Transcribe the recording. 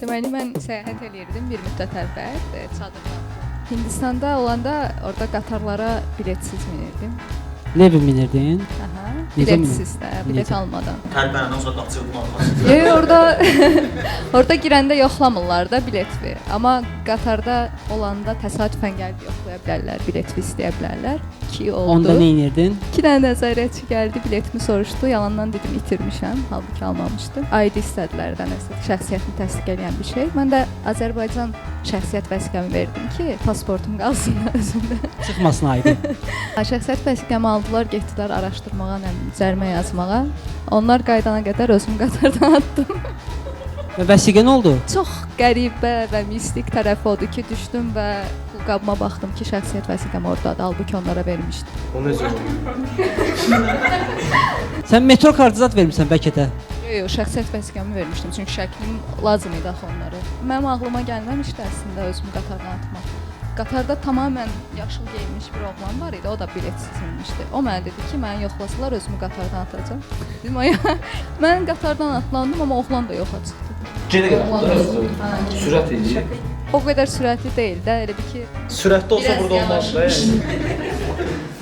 Deməli, mən səyahət eləyirdim bir müddət əvvəl, çadırda. Hindistanda olanda orada qatarlara biletsiz minirdim. Necə minirdin? Aha, Necə biletsiz də, bilet Necə? almadan. Tərpənəndən sonra qaçırdın arxasına. Orada girəndə yoxlamırlar da bileti. Amma qatarda olanda təsadüfən gəlib yoxlaya bilərlər, bileti istəyə bilərlər. Ki oldu. Onda nə edirdin? 2 dənə nəzarətçi gəldi, biletimi soruşdu. Yalandan dedim itirmişəm, halbuki almamışdım. ID istədilər də nəsə şəxsiyyətini təsdiq edən bir şey. Mən də Azərbaycan şəxsiyyət vəsiqəmi verdim ki, pasportum qalsın özümdə. Çıxmasın aydı. Şəxsiyyət vəsiqəmi aldılar, getdilər araşdırmağa, cərimə yazmağa. Onlar qaydana qədər özüm qatardan atdım. Və vəsiqə nə oldu? Çox qəribə və mistik tərəfi odur ki, düşdüm və qabıma baxdım ki, şəxsiyyət vəsiqəm ordadır, halbuki onlara vermişdim. O necə oldu? Sən metro kartı zad vermisən bəlkə də. Yox, şəxsiyyət vəsiqəmi vermişdim, çünki şəklim lazım idi axı onlara. Mənim ağlıma gəlməmişdi əslində özümü qatardan atmaq. Qatarda tamamilə yaşıl geyinmiş bir oğlan var idi, o da biletsiz minmişdi. O mənə dedi ki, məni yoxlasalar özümü qatardan atacağam. Dedim, mən qatardan atlandım, amma oğlan da yoxa çıxdı. Gedə qədər. Sürət edir. O qədər sürətli deyil də, elə bir ki... Sürətli olsa Biraz burada olmaz da. yavaş. Yəni.